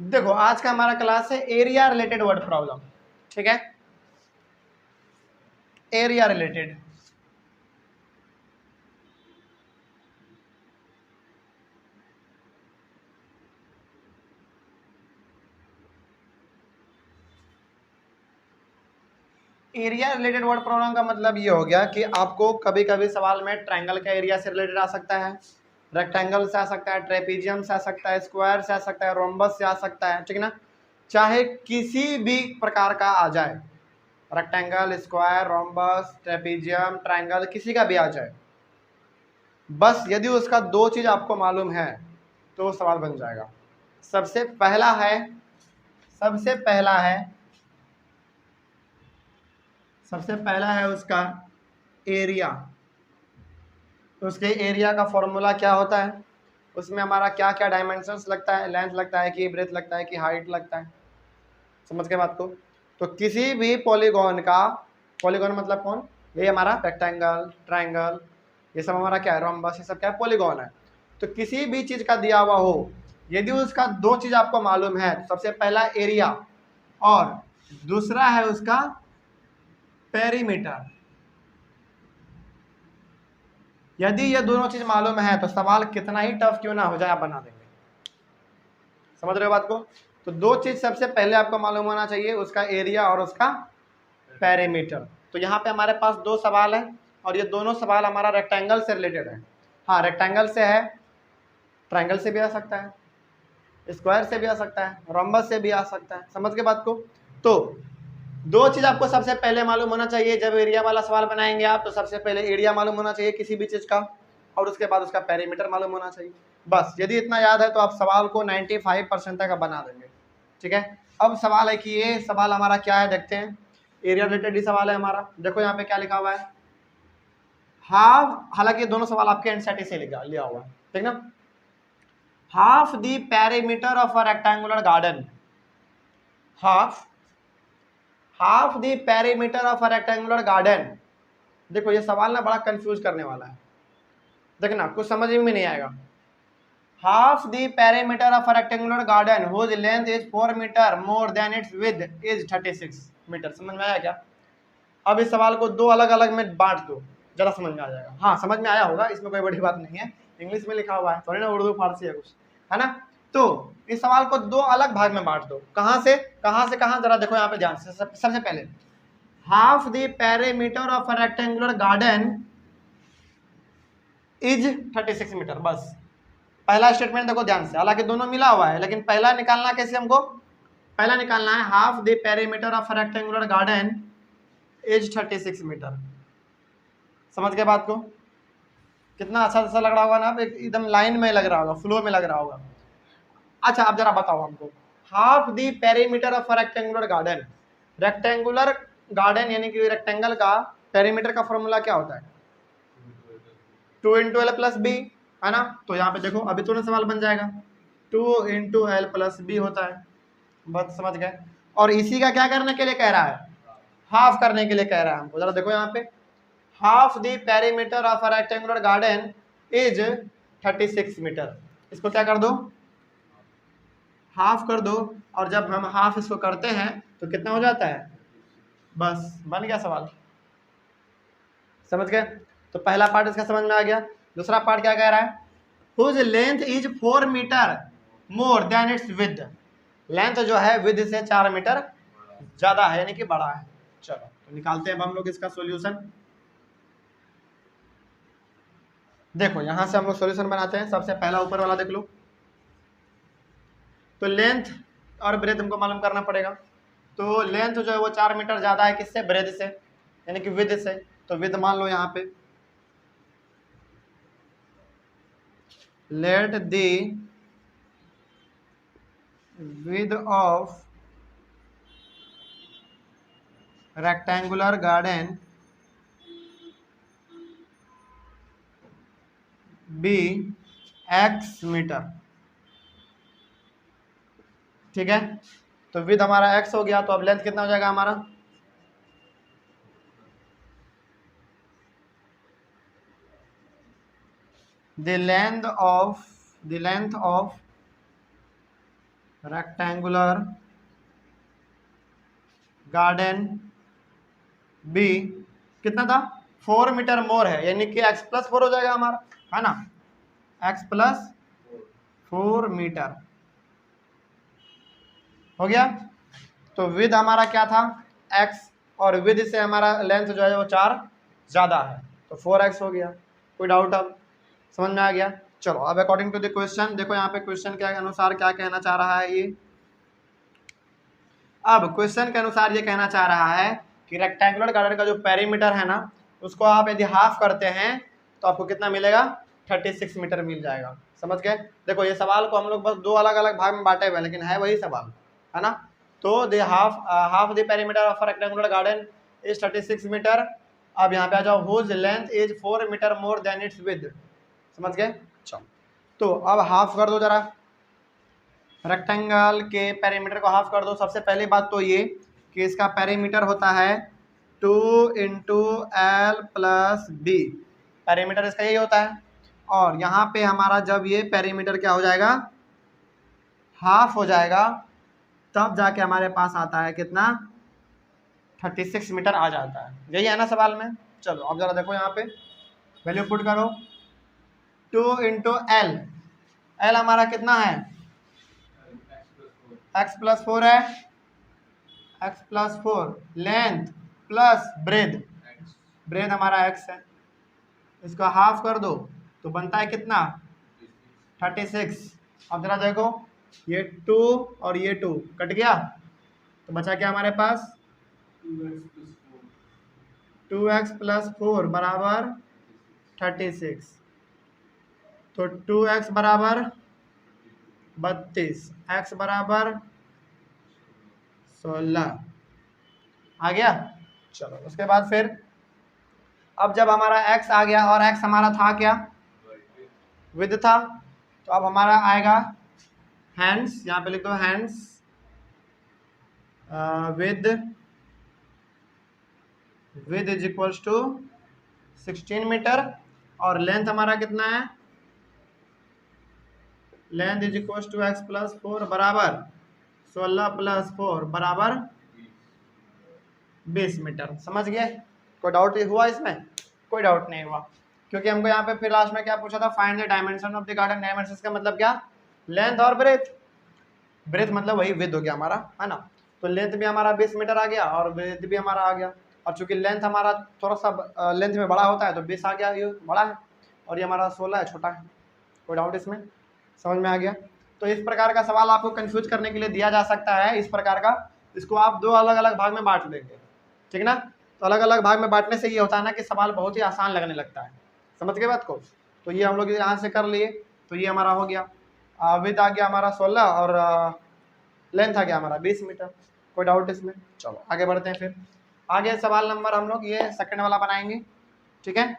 देखो आज का हमारा क्लास है एरिया रिलेटेड वर्ड प्रॉब्लम। ठीक है, area related. Area related word problem का मतलब ये हो गया कि आपको कभी कभी सवाल में ट्रायंगल का एरिया से रिलेटेड आ सकता है, रेक्टेंगल से आ सकता है, ट्रेपीजियम से आ सकता है, स्क्वायर से आ सकता है, रोम्बस से आ सकता है। ठीक है ना, चाहे किसी भी प्रकार का आ जाए, rectangle, square, rhombus, trapezium, triangle, किसी का भी आ जाए, बस यदि उसका दो चीज आपको मालूम है तो वो सवाल बन जाएगा। सबसे पहला है सबसे पहला है सबसे पहला है उसका एरिया। तो उसके एरिया का फॉर्मूला क्या होता है, उसमें हमारा क्या क्या डायमेंशंस लगता है, लेंथ लगता है कि ब्रेथ लगता है कि हाइट लगता है। समझ के बात को। तो किसी भी पॉलीगॉन का, पॉलीगॉन मतलब कौन, ये हमारा रेक्टेंगल, ट्रायंगल, ये सब हमारा क्या है, रोम्बस, ये सब क्या है, पॉलीगॉन है। तो किसी भी चीज का दिया हुआ हो, यदि उसका दो चीज आपको मालूम है, तो सबसे पहला एरिया और दूसरा है उसका पेरीमीटर। यदि ये दोनों चीज मालूम है तो सवाल कितना ही टफ क्यों ना हो जाए, आप बना देंगे। समझ रहे हो बात को। तो दो चीज सबसे पहले आपको मालूम होना चाहिए, उसका एरिया और उसका पेरीमीटर। तो यहाँ पे हमारे पास दो सवाल है और ये दोनों सवाल हमारा रेक्टेंगल से रिलेटेड है। हाँ, रेक्टेंगल से है, ट्रायंगल से भी आ सकता है, स्क्वायर से भी आ सकता है, रोम्बस से भी आ सकता है। समझ के बात को। तो दो चीज आपको सबसे पहले मालूम होना चाहिए जब एरिया वाला सवाल बनाएंगे आप, तो सबसे पहले एरिया मालूम होना चाहिए किसी भी चीज का, और उसके बाद उसका पेरीमीटर मालूम होना चाहिए। बस यदि इतना याद है तो आप सवाल को 95% तक बना देंगे। ठीक है, अब सवाल है कि ये सवाल हमारा क्या है, देखते हैं। एरिया रिलेटेड ही सवाल है हमारा। देखो यहाँ पे क्या लिखा हुआ है, हाफ, हालांकि दोनों सवाल आपके एनसीईआरटी से लिया हुआ है, ठीक ना। Half the perimeter of a rectangular garden, half half the perimeter of a rectangular garden. देखो ये सवाल ना बड़ा कंफ्यूज करने वाला है, देखना कुछ समझ में नहीं आएगा। Half the perimeter of a rectangular garden whose length is 4 metre more than its width is 36 metre. समझ में आया क्या। अब इस सवाल को दो अलग अलग में बांट दो, जरा समझ में आ जाएगा। हाँ समझ में आया होगा, इसमें कोई बड़ी बात नहीं है, इंग्लिश में लिखा हुआ है, थोड़ी ना उर्दू फारसी है कुछ, है ना। तो इस सवाल को दो अलग भाग में बांट दो। कहाँ से कहाँ, जरा देखो यहाँ पे ध्यान से। सबसे पहले half the perimeter of a rectangular garden is 36 metre. बस पहला स्टेटमेंट देखो ध्यान से, हालांकि दोनों मिला हुआ है, लेकिन पहला निकालना कैसे हमको, पहला निकालना है half the perimeter of a rectangular garden is 36 metre. समझ के बात को। कितना अच्छा अच्छा लग रहा होगा ना, एकदम लाइन में लग रहा होगा, फ्लो में लग रहा होगा। अच्छा अब जरा बताओ हमको, half the perimeter of rectangular garden, rectangular garden यानी कि रेक्टेंगल का पेरीमीटर का फॉर्मूला क्या होता है, 2 इंटू एल प्लस बी, है ना। तो यहाँ पे देखो अभी तुरंत सवाल बन जाएगा, 2 इंटू एल प्लस बी होता है। बस समझ गए। और इसी का क्या करने के लिए कह रहा है, हाफ करने के लिए कह रहा है हमको। जरा देखो यहाँ पे, half the perimeter of a rectangular garden is 36 metre. इसको क्या कर दो, हाफ कर दो। और जब हम हाफ इसको करते हैं तो कितना हो जाता है, बस बन गया सवाल। समझ गए। तो पहला पार्ट इसका समझ में आ गया। दूसरा पार्ट क्या कह रहा है, whose length is 4 metre more than its width. Length जो है विड्थ से 4 मीटर ज्यादा है, यानी कि बड़ा है। चलो तो निकालते हैं अब हम लोग इसका सॉल्यूशन। देखो यहां से हम लोग सॉल्यूशन बनाते हैं। सबसे पहला ऊपर वाला देख लो। तो लेंथ और ब्रेथ हमको मालूम करना पड़ेगा। तो लेंथ जो है वो 4 मीटर ज्यादा है किससे, ब्रेथ से, यानी कि विड्थ से। तो विड्थ मान लो यहाँ पे, let the width of rectangular garden be x metre. ठीक है, तो विड्थ हमारा x हो गया, तो अब लेंथ कितना हो जाएगा हमारा, the length of rectangular garden be कितना था 4 मीटर मोर है, यानी कि x+4 हो जाएगा हमारा, है ना, x+4 मीटर हो गया। तो विद हमारा क्या था x, और विद से हमारा लेंथ जो है वो 4 ज़्यादा है, तो 4x हो गया। कोई डाउट अब समझ में आ गया? चलो अब अकॉर्डिंग टू द क्वेश्चन देखो यहाँ पे क्वेश्चन के अनुसार क्या कहना चाह रहा है ये। अब क्वेश्चन के अनुसार ये कहना चाह रहा है कि रेक्टेंगुलर गार्डन का जो पेरीमीटर है ना, उसको आप यदि हाफ करते हैं तो आपको कितना मिलेगा 36 मीटर मिल जाएगा। समझ गए? देखो ये सवाल को हम लोग बस दो अलग अलग भाग में बांटे हुए हैं, लेकिन है वही सवाल, है ना। तो the half the perimeter of rectangular garden is 36 metre. अब यहाँ पे आ जाओ, whose length is 4 metre more than its width. समझ गए? चलो तो अब हाफ कर दो जरा, रेक्टेंगल के पेरीमीटर को हाफ कर दो। सबसे पहली बात तो ये कि इसका पेरीमीटर होता है 2 × L + B, पेरीमीटर इसका यही होता है। और यहाँ पे हमारा जब ये पेरीमीटर क्या हो जाएगा हाफ हो जाएगा, तब जाके हमारे पास आता है कितना 36 मीटर आ जाता है। यही है ना सवाल में। चलो अब जरा देखो यहाँ पे वैल्यू पुट करो, 2 × L, L हमारा कितना है x+4 है, x+4 length plus breadth, breadth हमारा x है, इसका हाफ कर दो तो बनता है कितना 36। अब जरा देखो ये 2 और ये 2 कट गया, तो बचा क्या हमारे पास 2x+4 बराबर 36। तो 2x बराबर 32, x बराबर 16 आ गया। चलो उसके बाद फिर अब जब हमारा x आ गया और x हमारा था क्या विद था, तो अब हमारा आएगा हैंड्स, यहाँ पे लिख दो hence width is equals to 16 metre, और लेंथ हमारा कितना है, length is equals to x+4 बराबर 16 + 4 बराबर 20 मीटर। समझ गए? कोई डाउट हुआ इसमें? कोई डाउट नहीं हुआ, क्योंकि हमको यहाँ पे फिर लास्ट में क्या पूछा था, find the dimension of the garden. Dimension का मतलब क्या, लेंथ और ब्रेथ, ब्रेथ मतलब वही विड्थ हो गया हमारा, है ना। तो लेंथ भी हमारा 20 मीटर आ गया और ब्रेथ भी हमारा आ गया, और चूंकि लेंथ हमारा थोड़ा सा लेंथ में बड़ा होता है तो 20 आ गया, ये बड़ा है, और ये हमारा 16 है, छोटा है। कोई डाउट इसमें? समझ में आ गया? तो इस प्रकार का सवाल आपको कंफ्यूज करने के लिए दिया जा सकता है, इस प्रकार का। इसको आप दो अलग अलग भाग में बांट लेंगे, ठीक ना। तो अलग अलग भाग में बांटने से ये होता है ना कि सवाल बहुत ही आसान लगने लगता है। समझ गए बात को? तो ये हम लोग यहाँ से कर लिए, तो ये हमारा हो गया, विद आ गया हमारा 16 और लेंथ आ गया हमारा 20 मीटर। कोई डाउट इसमें? चलो आगे बढ़ते हैं। फिर आगे सवाल नंबर हम लोग ये सेकंड वाला बनाएंगे, ठीक है।